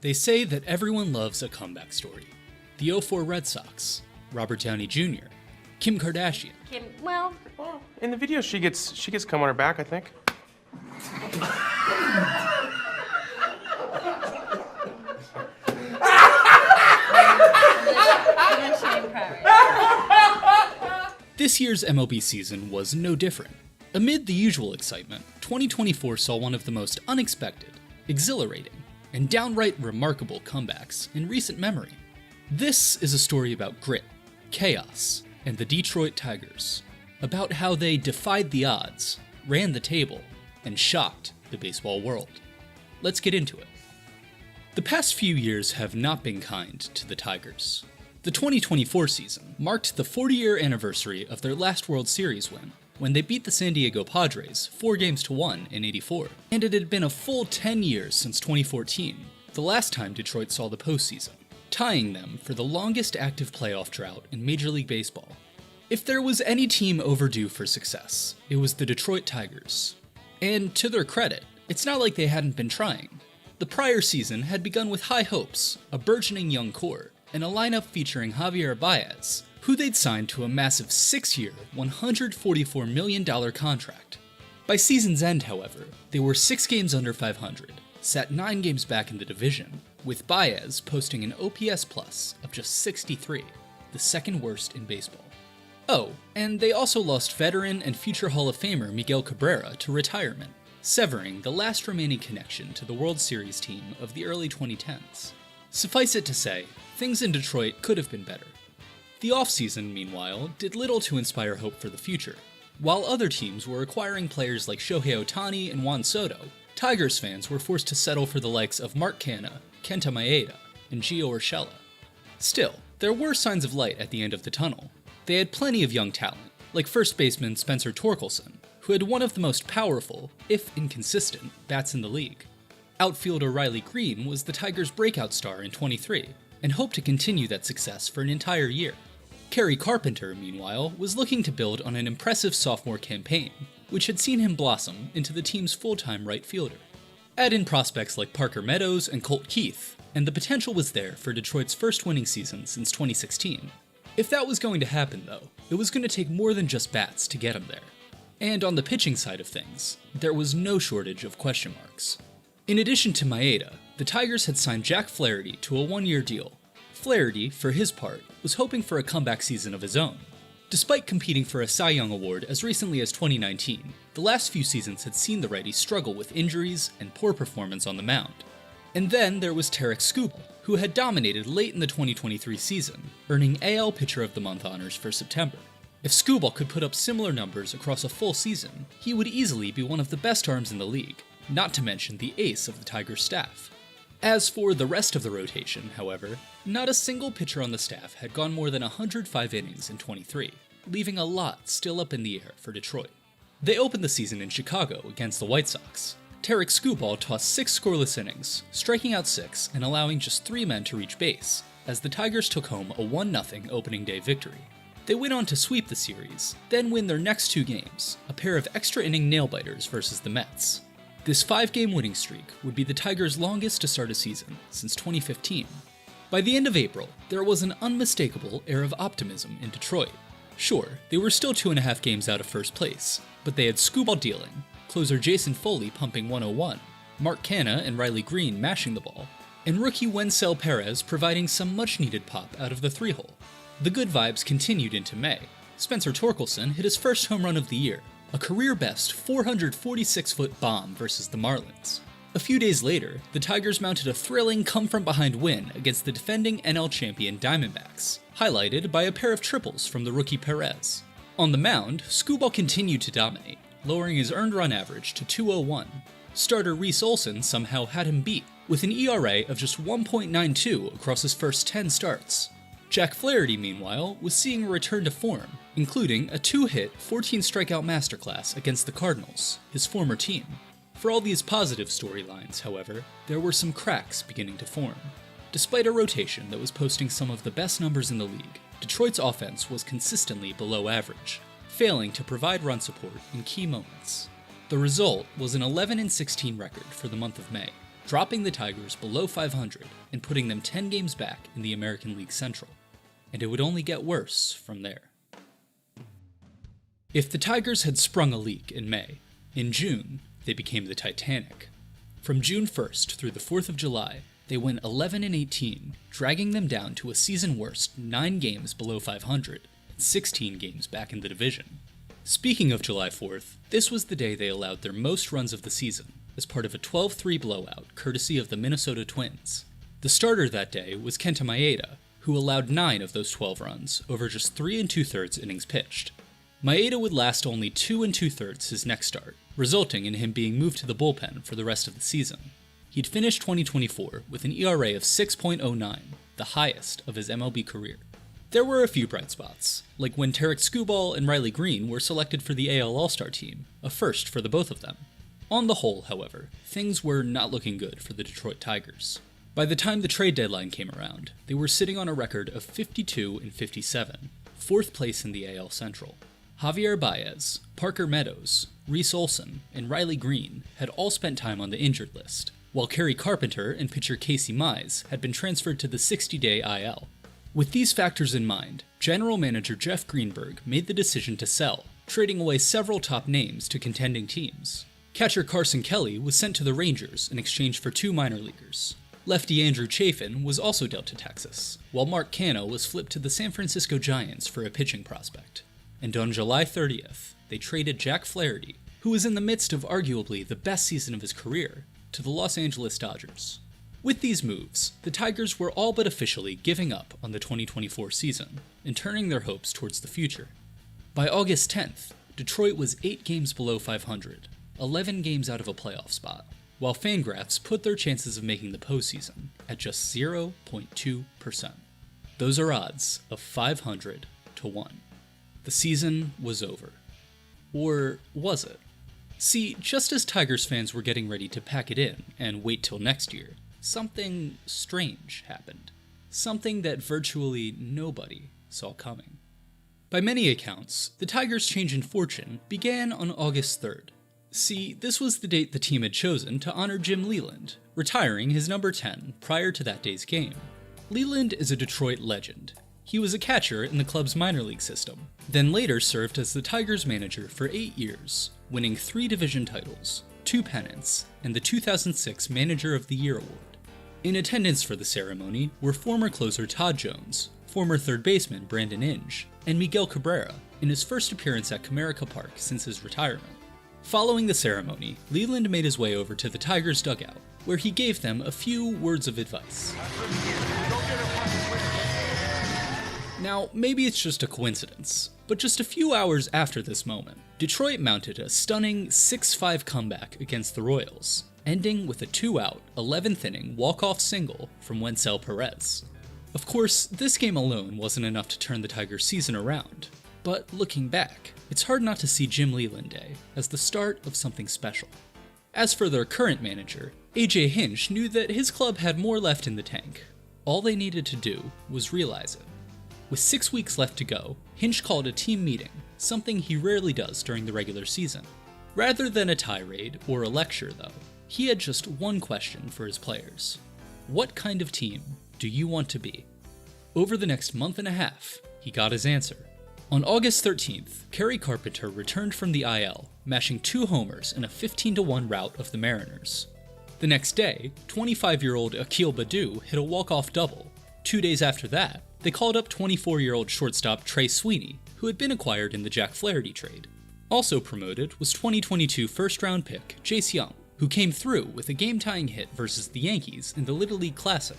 They say that everyone loves a comeback story. The '04 Red Sox, Robert Downey Jr., Kim Kardashian. Well, in the video she gets cum on her back, I think. This year's MLB season was no different. Amid the usual excitement, 2024 saw one of the most unexpected, exhilarating, and downright remarkable comebacks in recent memory. This is a story about grit, chaos, and the Detroit Tigers. About how they defied the odds, ran the table, and shocked the baseball world. Let's get into it. The past few years have not been kind to the Tigers. The 2024 season marked the 40-year anniversary of their last World Series win, when they beat the San Diego Padres 4-1 in '84. And it had been a full 10 years since 2014, the last time Detroit saw the postseason, tying them for the longest active playoff drought in Major League Baseball. If there was any team overdue for success, it was the Detroit Tigers. And to their credit, it's not like they hadn't been trying. The prior season had begun with high hopes, a burgeoning young core, and a lineup featuring Javier Baez, who they'd signed to a massive 6-year, $144 million contract. By season's end, however, they were 6 games under 500, sat 9 games back in the division, with Baez posting an OPS plus of just 63, the second worst in baseball. Oh, and they also lost veteran and future Hall of Famer Miguel Cabrera to retirement, severing the last remaining connection to the World Series team of the early 2010s. Suffice it to say, things in Detroit could have been better. The offseason, meanwhile, did little to inspire hope for the future. While other teams were acquiring players like Shohei Ohtani and Juan Soto, Tigers fans were forced to settle for the likes of Mark Canha, Kenta Maeda, and Gio Urshela. Still, there were signs of light at the end of the tunnel. They had plenty of young talent, like first baseman Spencer Torkelson, who had one of the most powerful, if inconsistent, bats in the league. Outfielder Riley Green was the Tigers' breakout star in '23, and hoped to continue that success for an entire year. Kerry Carpenter, meanwhile, was looking to build on an impressive sophomore campaign, which had seen him blossom into the team's full-time right fielder. Add in prospects like Parker Meadows and Colt Keith, and the potential was there for Detroit's first winning season since 2016. If that was going to happen, though, it was going to take more than just bats to get him there. And on the pitching side of things, there was no shortage of question marks. In addition to Maeda, the Tigers had signed Jack Flaherty to a 1-year deal. Flaherty, for his part, was hoping for a comeback season of his own. Despite competing for a Cy Young Award as recently as 2019, the last few seasons had seen the righty struggle with injuries and poor performance on the mound. And then there was Tarik Skubal, who had dominated late in the 2023 season, earning AL Pitcher of the Month honors for September. If Skubal could put up similar numbers across a full season, he would easily be one of the best arms in the league, not to mention the ace of the Tigers staff. As for the rest of the rotation, however, not a single pitcher on the staff had gone more than 105 innings in '23, leaving a lot still up in the air for Detroit. They opened the season in Chicago against the White Sox. Tarik Skubal tossed 6 scoreless innings, striking out 6 and allowing just 3 men to reach base, as the Tigers took home a 1-0 opening day victory. They went on to sweep the series, then win their next 2 games, a pair of extra-inning nail-biters versus the Mets. This 5-game winning streak would be the Tigers' longest to start a season since 2015. By the end of April, there was an unmistakable air of optimism in Detroit. Sure, they were still 2.5 games out of first place, but they had Skubal dealing, closer Jason Foley pumping 101, Mark Canha and Riley Green mashing the ball, and rookie Wencel Perez providing some much-needed pop out of the 3-hole. The good vibes continued into May. Spencer Torkelson hit his first home run of the year, a career-best 446-foot bomb versus the Marlins. A few days later, the Tigers mounted a thrilling come-from-behind win against the defending NL champion Diamondbacks, highlighted by a pair of triples from the rookie Perez. On the mound, Skubal continued to dominate, lowering his earned run average to 201. Starter Reese Olson somehow had him beat, with an ERA of just 1.92 across his first 10 starts. Jack Flaherty, meanwhile, was seeing a return to form, including a 2-hit, 14-strikeout masterclass against the Cardinals, his former team. For all these positive storylines, however, there were some cracks beginning to form. Despite a rotation that was posting some of the best numbers in the league, Detroit's offense was consistently below average, failing to provide run support in key moments. The result was an 11-16 record for the month of May. dropping the Tigers below 500 and putting them 10 games back in the American League Central. And it would only get worse from there. If the Tigers had sprung a leak in May, in June, they became the Titanic. From June 1st through the 4th of July, they went 11-18, dragging them down to a season worst 9 games below 500 and 16 games back in the division. Speaking of July 4th, this was the day they allowed their most runs of the season, as part of a 12-3 blowout courtesy of the Minnesota Twins. The starter that day was Kenta Maeda, who allowed 9 of those 12 runs over just 3 2/3 innings pitched. Maeda would last only 2 2/3 his next start, resulting in him being moved to the bullpen for the rest of the season. He'd finished 2024 with an ERA of 6.09, the highest of his MLB career. There were a few bright spots, like when Tarek Skubal and Riley Green were selected for the AL All-Star team, a first for the both of them. On the whole, however, things were not looking good for the Detroit Tigers. By the time the trade deadline came around, they were sitting on a record of 52-57, 4th place in the AL Central. Javier Baez, Parker Meadows, Reese Olson, and Riley Green had all spent time on the injured list, while Kerry Carpenter and pitcher Casey Mize had been transferred to the 60-day IL. With these factors in mind, general manager Jeff Greenberg made the decision to sell, trading away several top names to contending teams. Catcher Carson Kelly was sent to the Rangers in exchange for 2 minor leaguers. Lefty Andrew Chafin was also dealt to Texas, while Mark Cano was flipped to the San Francisco Giants for a pitching prospect. And on July 30th, they traded Jack Flaherty, who was in the midst of arguably the best season of his career, to the Los Angeles Dodgers. With these moves, the Tigers were all but officially giving up on the 2024 season and turning their hopes towards the future. By August 10th, Detroit was 8 games below 500, 11 games out of a playoff spot, while Fangraphs put their chances of making the postseason at just 0.2%. Those are odds of 500 to 1. The season was over. Or was it? See, just as Tigers fans were getting ready to pack it in and wait till next year, something strange happened. Something that virtually nobody saw coming. By many accounts, the Tigers' change in fortune began on August 3rd. See, this was the date the team had chosen to honor Jim Leyland, retiring his number 10 prior to that day's game. Leyland is a Detroit legend. He was a catcher in the club's minor league system, then later served as the Tigers manager for 8 years, winning 3 division titles, 2 pennants, and the 2006 Manager of the Year award. In attendance for the ceremony were former closer Todd Jones, former third baseman Brandon Inge, and Miguel Cabrera in his first appearance at Comerica Park since his retirement. Following the ceremony, Leyland made his way over to the Tigers' dugout, where he gave them a few words of advice. Now, maybe it's just a coincidence, but just a few hours after this moment, Detroit mounted a stunning 6-5 comeback against the Royals, ending with a 2-out, 11th inning walk-off single from Wencel Perez. Of course, this game alone wasn't enough to turn the Tigers' season around, but looking back, it's hard not to see Jim Leyland Day as the start of something special. As for their current manager, AJ Hinch knew that his club had more left in the tank. All they needed to do was realize it. With 6 weeks left to go, Hinch called a team meeting, something he rarely does during the regular season. Rather than a tirade or a lecture, though, he had just one question for his players. What kind of team do you want to be? Over the next month and a half, he got his answer. On August 13th, Kerry Carpenter returned from the IL, mashing 2 homers in a 15-1 rout of the Mariners. The next day, 25-year-old Akil Baddoo hit a walk-off double. 2 days after that, they called up 24-year-old shortstop Trey Sweeney, who had been acquired in the Jack Flaherty trade. Also promoted was 2022 first-round pick Jace Young, who came through with a game-tying hit versus the Yankees in the Little League Classic.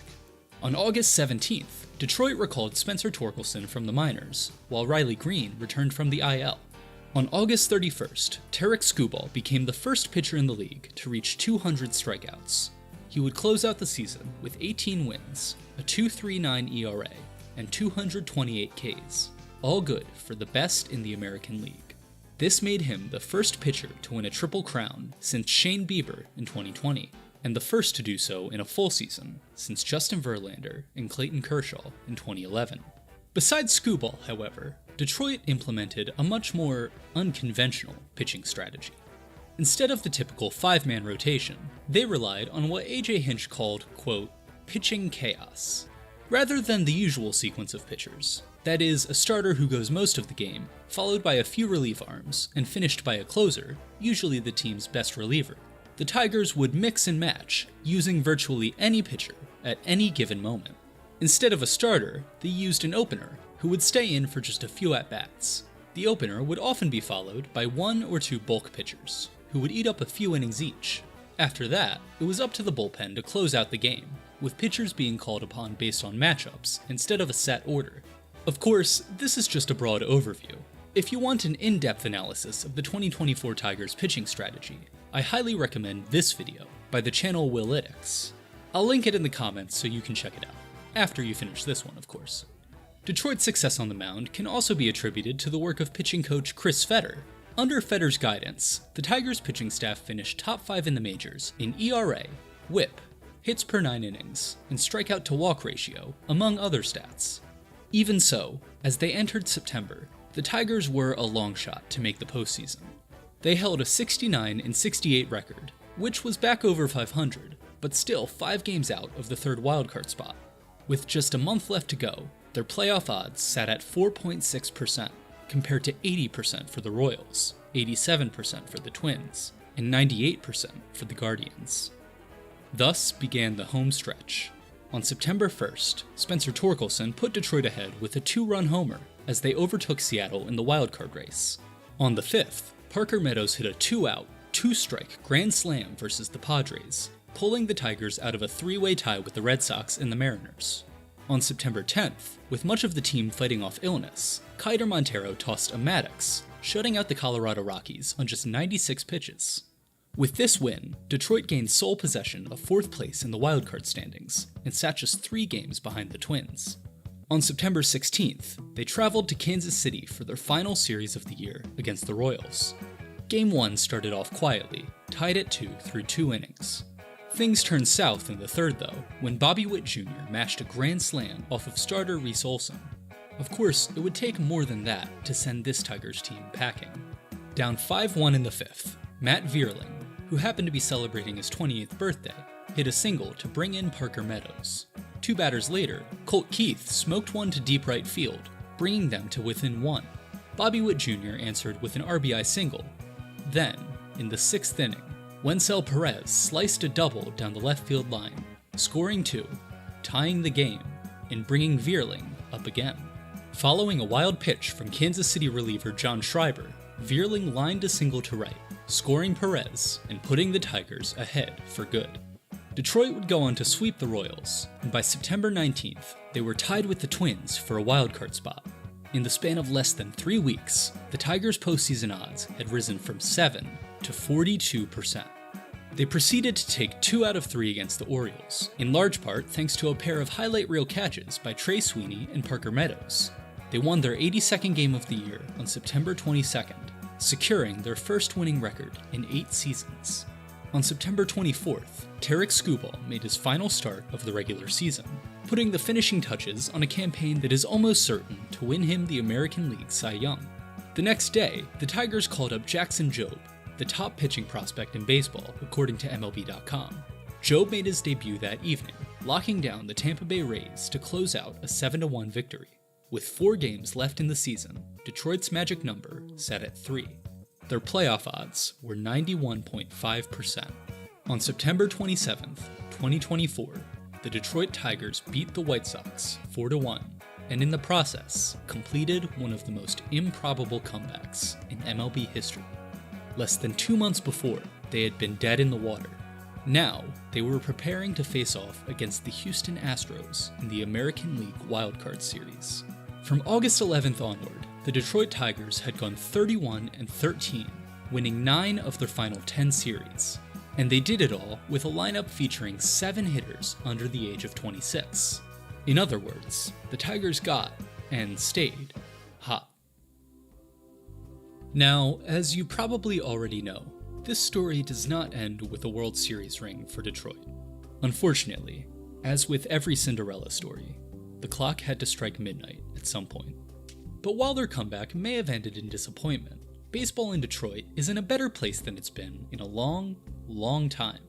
On August 17th, Detroit recalled Spencer Torkelson from the minors, while Riley Green returned from the IL. On August 31st, Tarek Skubal became the first pitcher in the league to reach 200 strikeouts. He would close out the season with 18 wins, a 2.39 ERA, and 228 Ks, all good for the best in the American League. This made him the first pitcher to win a Triple Crown since Shane Bieber in 2020, and the first to do so in a full season since Justin Verlander and Clayton Kershaw in 2011. Besides Skubal, however, Detroit implemented a much more unconventional pitching strategy. Instead of the typical 5-man rotation, they relied on what A.J. Hinch called, quote, pitching chaos. Rather than the usual sequence of pitchers, that is, a starter who goes most of the game, followed by a few relief arms, and finished by a closer, usually the team's best reliever, the Tigers would mix and match, using virtually any pitcher at any given moment. Instead of a starter, they used an opener, who would stay in for just a few at-bats. The opener would often be followed by 1 or 2 bulk pitchers, who would eat up a few innings each. After that, it was up to the bullpen to close out the game, with pitchers being called upon based on matchups instead of a set order. Of course, this is just a broad overview. If you want an in-depth analysis of the 2024 Tigers pitching strategy, I highly recommend this video by the channel Willytics. I'll link it in the comments so you can check it out, after you finish this one, of course. Detroit's success on the mound can also be attributed to the work of pitching coach Chris Fetter. Under Fetter's guidance, the Tigers pitching staff finished top 5 in the majors in ERA, WHIP, hits per 9 innings, and strikeout to walk ratio, among other stats. Even so, as they entered September, the Tigers were a long shot to make the postseason. They held a 69-68 record, which was back over 500, but still 5 games out of the third wildcard spot. With just a month left to go, their playoff odds sat at 4.6%, compared to 80% for the Royals, 87% for the Twins, and 98% for the Guardians. Thus began the home stretch. On September 1st, Spencer Torkelson put Detroit ahead with a 2-run homer as they overtook Seattle in the wildcard race. On the 5th, Parker Meadows hit a 2-out, 2-strike grand slam versus the Padres, pulling the Tigers out of a 3-way tie with the Red Sox and the Mariners. On September 10th, with much of the team fighting off illness, Kiter Montero tossed a Maddox, shutting out the Colorado Rockies on just 96 pitches. With this win, Detroit gained sole possession of 4th place in the wildcard standings, and sat just 3 games behind the Twins. On September 16th, they traveled to Kansas City for their final series of the year against the Royals. Game 1 started off quietly, tied at 2 through 2 innings. Things turned south in the 3rd though, when Bobby Witt Jr. mashed a grand slam off of starter Reese Olson. Of course, it would take more than that to send this Tigers team packing. Down 5-1 in the 5th, Matt Vierling, who happened to be celebrating his 28th birthday, hit a single to bring in Parker Meadows. 2 batters later, Colt Keith smoked one to deep right field, bringing them to within 1. Bobby Witt Jr. answered with an RBI single. Then, in the 6th inning, Wencel Perez sliced a double down the left field line, scoring 2, tying the game, and bringing Vierling up again. Following a wild pitch from Kansas City reliever John Schreiber, Vierling lined a single to right, scoring Perez and putting the Tigers ahead for good. Detroit would go on to sweep the Royals, and by September 19th, they were tied with the Twins for a wildcard spot. In the span of less than 3 weeks, the Tigers' postseason odds had risen from 7 to 42%. They proceeded to take 2 out of 3 against the Orioles, in large part thanks to a pair of highlight reel catches by Trey Sweeney and Parker Meadows. They won their 82nd game of the year on September 22nd, securing their first winning record in 8 seasons. On September 24th, Tarek Skubal made his final start of the regular season, putting the finishing touches on a campaign that is almost certain to win him the American League Cy Young. The next day, the Tigers called up Jackson Jobe, the top pitching prospect in baseball, according to MLB.com. Jobe made his debut that evening, locking down the Tampa Bay Rays to close out a 7-1 victory. With 4 games left in the season, Detroit's magic number sat at 3. Their playoff odds were 91.5%. On September 27th, 2024, the Detroit Tigers beat the White Sox 4-1, and in the process, completed one of the most improbable comebacks in MLB history. Less than 2 months before, they had been dead in the water. Now, they were preparing to face off against the Houston Astros in the American League Wildcard Series. From August 11th onward, the Detroit Tigers had gone 31-13, winning 9 of their final 10 series. And they did it all with a lineup featuring 7 hitters under the age of 26. In other words, the Tigers got, and stayed, hot. Now, as you probably already know, this story does not end with a World Series ring for Detroit. Unfortunately, as with every Cinderella story, the clock had to strike midnight at some point. But while their comeback may have ended in disappointment, baseball in Detroit is in a better place than it's been in a long, long time.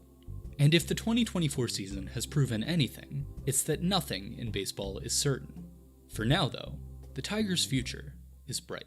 And if the 2024 season has proven anything, it's that nothing in baseball is certain. For now, though, the Tigers' future is bright.